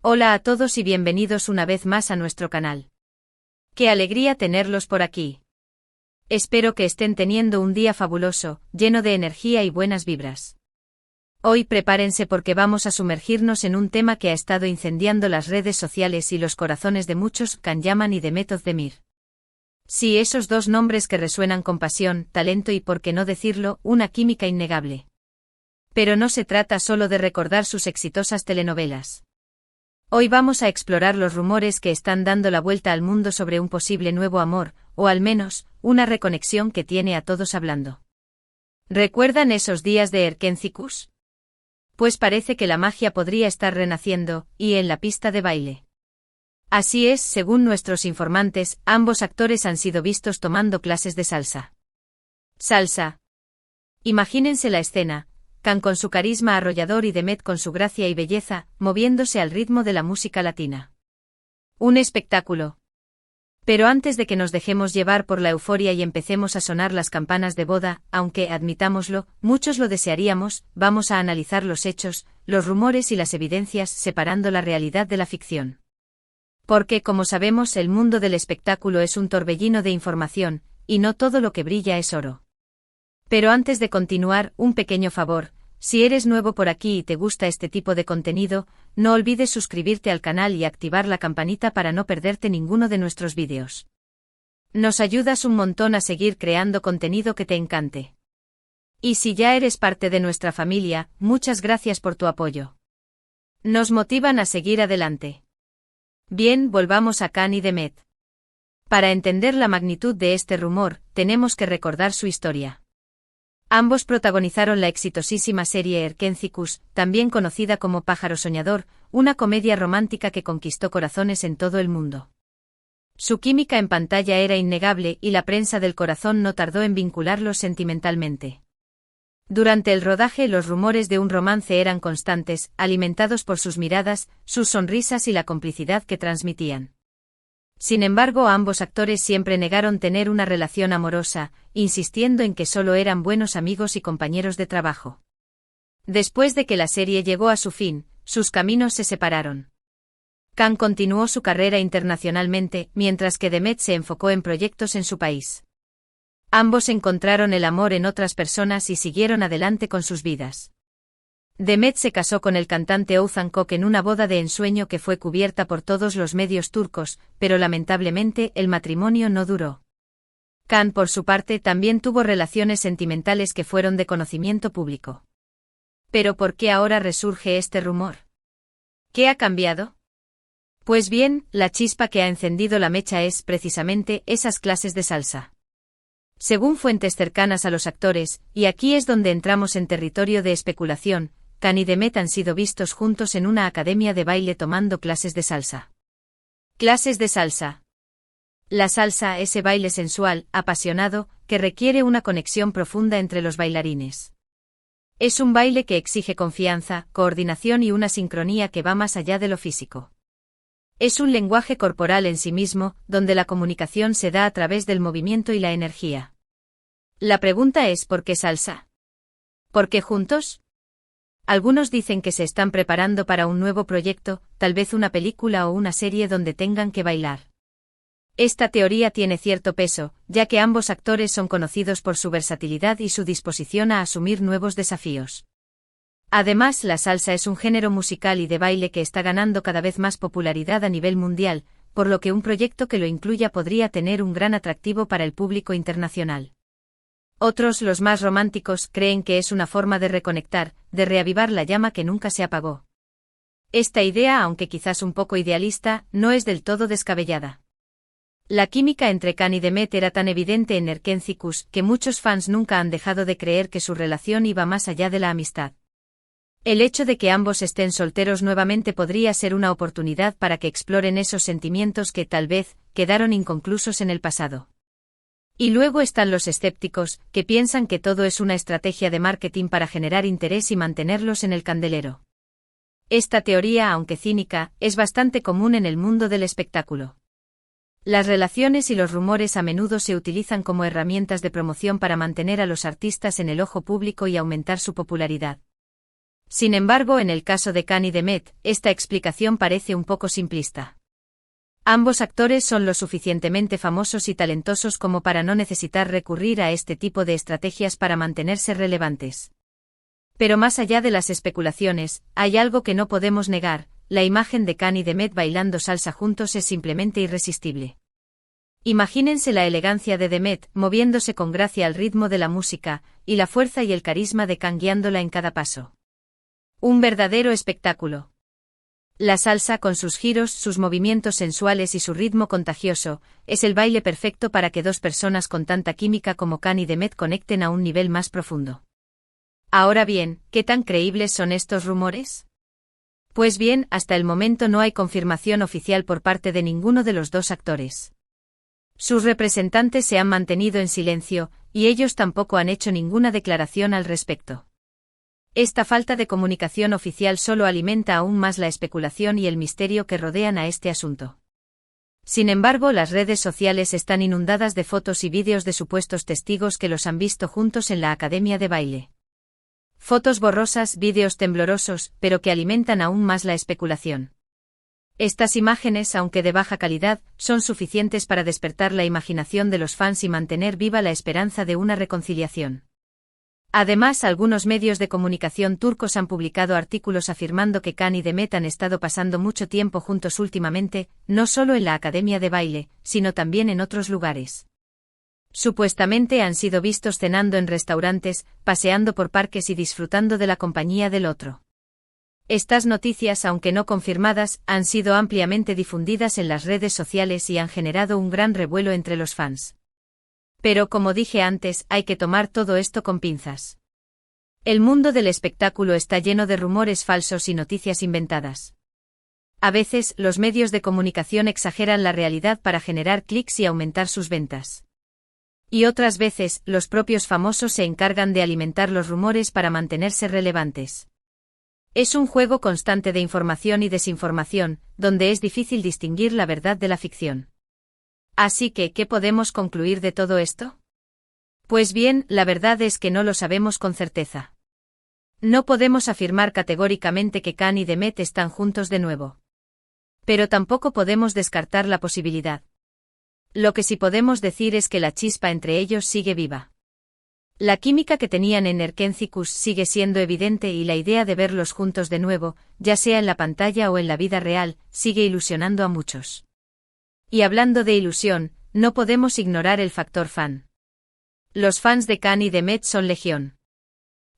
Hola a todos y bienvenidos una vez más a nuestro canal. ¡Qué alegría tenerlos por aquí! Espero que estén teniendo un día fabuloso, lleno de energía y buenas vibras. Hoy prepárense porque vamos a sumergirnos en un tema que ha estado incendiando las redes sociales y los corazones de muchos, Can Yaman y Demet Özdemir. Sí, esos dos nombres que resuenan con pasión, talento y, por qué no decirlo, una química innegable. Pero no se trata solo de recordar sus exitosas telenovelas. Hoy vamos a explorar los rumores que están dando la vuelta al mundo sobre un posible nuevo amor, o al menos, una reconexión que tiene a todos hablando. ¿Recuerdan esos días de Erkencikus? Pues parece que la magia podría estar renaciendo, y en la pista de baile. Así es, según nuestros informantes, ambos actores han sido vistos tomando clases de salsa. Salsa. Imagínense la escena. Can con su carisma arrollador y Demet con su gracia y belleza, moviéndose al ritmo de la música latina. Un espectáculo. Pero antes de que nos dejemos llevar por la euforia y empecemos a sonar las campanas de boda, aunque, admitámoslo, muchos lo desearíamos, vamos a analizar los hechos, los rumores y las evidencias separando la realidad de la ficción. Porque, como sabemos, el mundo del espectáculo es un torbellino de información, y no todo lo que brilla es oro. Pero antes de continuar, un pequeño favor. Si eres nuevo por aquí y te gusta este tipo de contenido, no olvides suscribirte al canal y activar la campanita para no perderte ninguno de nuestros vídeos. Nos ayudas un montón a seguir creando contenido que te encante. Y si ya eres parte de nuestra familia, muchas gracias por tu apoyo. Nos motivan a seguir adelante. Bien, volvamos a Can y Demet. Para entender la magnitud de este rumor, tenemos que recordar su historia. Ambos protagonizaron la exitosísima serie Erkencikus, también conocida como Pájaro Soñador, una comedia romántica que conquistó corazones en todo el mundo. Su química en pantalla era innegable y la prensa del corazón no tardó en vincularlos sentimentalmente. Durante el rodaje los rumores de un romance eran constantes, alimentados por sus miradas, sus sonrisas y la complicidad que transmitían. Sin embargo, ambos actores siempre negaron tener una relación amorosa, insistiendo en que solo eran buenos amigos y compañeros de trabajo. Después de que la serie llegó a su fin, sus caminos se separaron. Can continuó su carrera internacionalmente, mientras que Demet se enfocó en proyectos en su país. Ambos encontraron el amor en otras personas y siguieron adelante con sus vidas. Demet se casó con el cantante Oğuzhan Koç en una boda de ensueño que fue cubierta por todos los medios turcos, pero lamentablemente el matrimonio no duró. Can, por su parte, también tuvo relaciones sentimentales que fueron de conocimiento público. ¿Pero por qué ahora resurge este rumor? ¿Qué ha cambiado? Pues bien, la chispa que ha encendido la mecha es, precisamente, esas clases de salsa. Según fuentes cercanas a los actores, y aquí es donde entramos en territorio de especulación, Can y Demet han sido vistos juntos en una academia de baile tomando clases de salsa. Clases de salsa. La salsa, ese baile sensual, apasionado, que requiere una conexión profunda entre los bailarines. Es un baile que exige confianza, coordinación y una sincronía que va más allá de lo físico. Es un lenguaje corporal en sí mismo, donde la comunicación se da a través del movimiento y la energía. La pregunta es ¿por qué salsa? ¿Por qué juntos? Algunos dicen que se están preparando para un nuevo proyecto, tal vez una película o una serie donde tengan que bailar. Esta teoría tiene cierto peso, ya que ambos actores son conocidos por su versatilidad y su disposición a asumir nuevos desafíos. Además, la salsa es un género musical y de baile que está ganando cada vez más popularidad a nivel mundial, por lo que un proyecto que lo incluya podría tener un gran atractivo para el público internacional. Otros, los más románticos, creen que es una forma de reconectar, de reavivar la llama que nunca se apagó. Esta idea, aunque quizás un poco idealista, no es del todo descabellada. La química entre Can y Demet era tan evidente en Erkencikus que muchos fans nunca han dejado de creer que su relación iba más allá de la amistad. El hecho de que ambos estén solteros nuevamente podría ser una oportunidad para que exploren esos sentimientos que tal vez quedaron inconclusos en el pasado. Y luego están los escépticos, que piensan que todo es una estrategia de marketing para generar interés y mantenerlos en el candelero. Esta teoría, aunque cínica, es bastante común en el mundo del espectáculo. Las relaciones y los rumores a menudo se utilizan como herramientas de promoción para mantener a los artistas en el ojo público y aumentar su popularidad. Sin embargo, en el caso de Khan y Demet, esta explicación parece un poco simplista. Ambos actores son lo suficientemente famosos y talentosos como para no necesitar recurrir a este tipo de estrategias para mantenerse relevantes. Pero más allá de las especulaciones, hay algo que no podemos negar: la imagen de Khan y Demet bailando salsa juntos es simplemente irresistible. Imagínense la elegancia de Demet, moviéndose con gracia al ritmo de la música, y la fuerza y el carisma de Khan guiándola en cada paso. Un verdadero espectáculo. La salsa, con sus giros, sus movimientos sensuales y su ritmo contagioso, es el baile perfecto para que dos personas con tanta química como Khan y Demet conecten a un nivel más profundo. Ahora bien, ¿qué tan creíbles son estos rumores? Pues bien, hasta el momento no hay confirmación oficial por parte de ninguno de los dos actores. Sus representantes se han mantenido en silencio, y ellos tampoco han hecho ninguna declaración al respecto. Esta falta de comunicación oficial solo alimenta aún más la especulación y el misterio que rodean a este asunto. Sin embargo, las redes sociales están inundadas de fotos y vídeos de supuestos testigos que los han visto juntos en la academia de baile. Fotos borrosas, vídeos temblorosos, pero que alimentan aún más la especulación. Estas imágenes, aunque de baja calidad, son suficientes para despertar la imaginación de los fans y mantener viva la esperanza de una reconciliación. Además, algunos medios de comunicación turcos han publicado artículos afirmando que Khan y Demet han estado pasando mucho tiempo juntos últimamente, no solo en la academia de baile, sino también en otros lugares. Supuestamente han sido vistos cenando en restaurantes, paseando por parques y disfrutando de la compañía del otro. Estas noticias, aunque no confirmadas, han sido ampliamente difundidas en las redes sociales y han generado un gran revuelo entre los fans. Pero como dije antes, hay que tomar todo esto con pinzas. El mundo del espectáculo está lleno de rumores falsos y noticias inventadas. A veces, los medios de comunicación exageran la realidad para generar clics y aumentar sus ventas. Y otras veces, los propios famosos se encargan de alimentar los rumores para mantenerse relevantes. Es un juego constante de información y desinformación, donde es difícil distinguir la verdad de la ficción. Así que, ¿qué podemos concluir de todo esto? Pues bien, la verdad es que no lo sabemos con certeza. No podemos afirmar categóricamente que Khan y Demet están juntos de nuevo. Pero tampoco podemos descartar la posibilidad. Lo que sí podemos decir es que la chispa entre ellos sigue viva. La química que tenían en Erkencicus sigue siendo evidente y la idea de verlos juntos de nuevo, ya sea en la pantalla o en la vida real, sigue ilusionando a muchos. Y hablando de ilusión, no podemos ignorar el factor fan. Los fans de Khan y Demet son legión.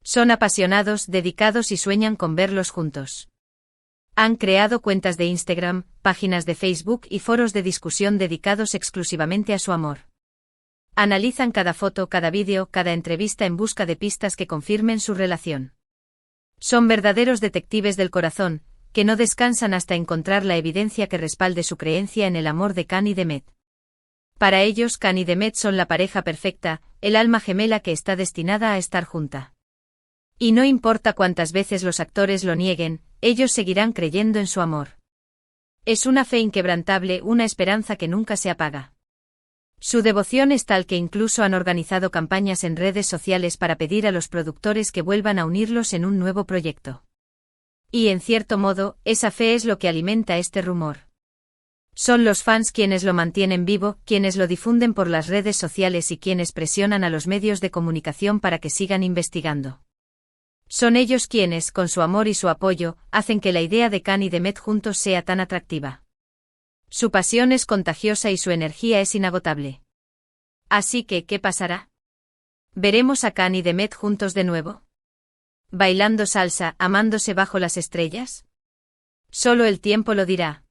Son apasionados, dedicados y sueñan con verlos juntos. Han creado cuentas de Instagram, páginas de Facebook y foros de discusión dedicados exclusivamente a su amor. Analizan cada foto, cada vídeo, cada entrevista en busca de pistas que confirmen su relación. Son verdaderos detectives del corazón, que no descansan hasta encontrar la evidencia que respalde su creencia en el amor de Khan y Demet. Para ellos, Khan y Demet son la pareja perfecta, el alma gemela que está destinada a estar junta. Y no importa cuántas veces los actores lo nieguen, ellos seguirán creyendo en su amor. Es una fe inquebrantable, una esperanza que nunca se apaga. Su devoción es tal que incluso han organizado campañas en redes sociales para pedir a los productores que vuelvan a unirlos en un nuevo proyecto. Y en cierto modo, esa fe es lo que alimenta este rumor. Son los fans quienes lo mantienen vivo, quienes lo difunden por las redes sociales y quienes presionan a los medios de comunicación para que sigan investigando. Son ellos quienes, con su amor y su apoyo, hacen que la idea de Khan y Demet juntos sea tan atractiva. Su pasión es contagiosa y su energía es inagotable. Así que, ¿qué pasará? ¿Veremos a Khan y Demet juntos de nuevo? ¿Bailando salsa, amándose bajo las estrellas? Solo el tiempo lo dirá.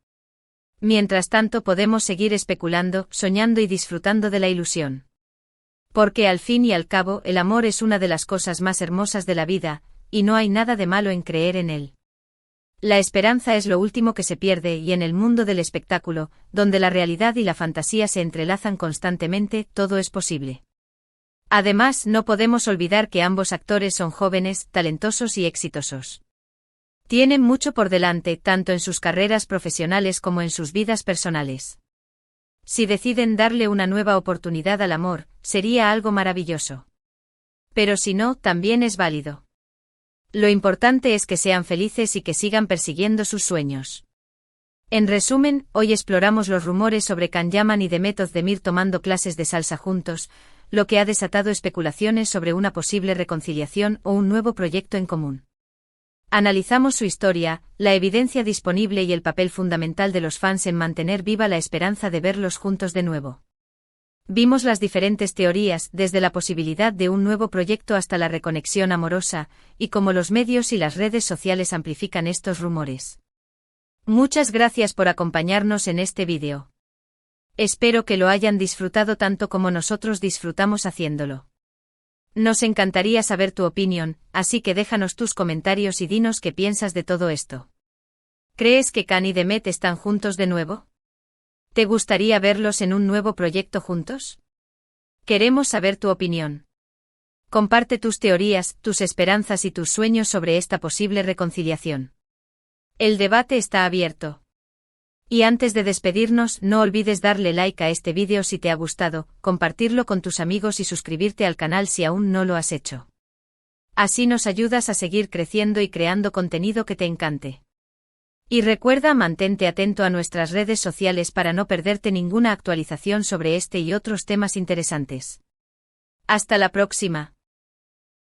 Mientras tanto podemos seguir especulando, soñando y disfrutando de la ilusión. Porque al fin y al cabo el amor es una de las cosas más hermosas de la vida, y no hay nada de malo en creer en él. La esperanza es lo último que se pierde y en el mundo del espectáculo, donde la realidad y la fantasía se entrelazan constantemente, todo es posible. Además, no podemos olvidar que ambos actores son jóvenes, talentosos y exitosos. Tienen mucho por delante, tanto en sus carreras profesionales como en sus vidas personales. Si deciden darle una nueva oportunidad al amor, sería algo maravilloso. Pero si no, también es válido. Lo importante es que sean felices y que sigan persiguiendo sus sueños. En resumen, hoy exploramos los rumores sobre Can Yaman y Demet Özdemir tomando clases de salsa juntos, lo que ha desatado especulaciones sobre una posible reconciliación o un nuevo proyecto en común. Analizamos su historia, la evidencia disponible y el papel fundamental de los fans en mantener viva la esperanza de verlos juntos de nuevo. Vimos las diferentes teorías, desde la posibilidad de un nuevo proyecto hasta la reconexión amorosa, y cómo los medios y las redes sociales amplifican estos rumores. Muchas gracias por acompañarnos en este vídeo. Espero que lo hayan disfrutado tanto como nosotros disfrutamos haciéndolo. Nos encantaría saber tu opinión, así que déjanos tus comentarios y dinos qué piensas de todo esto. ¿Crees que Can y Demet están juntos de nuevo? ¿Te gustaría verlos en un nuevo proyecto juntos? Queremos saber tu opinión. Comparte tus teorías, tus esperanzas y tus sueños sobre esta posible reconciliación. El debate está abierto. Y antes de despedirnos, no olvides darle like a este vídeo si te ha gustado, compartirlo con tus amigos y suscribirte al canal si aún no lo has hecho. Así nos ayudas a seguir creciendo y creando contenido que te encante. Y recuerda, mantente atento a nuestras redes sociales para no perderte ninguna actualización sobre este y otros temas interesantes. Hasta la próxima.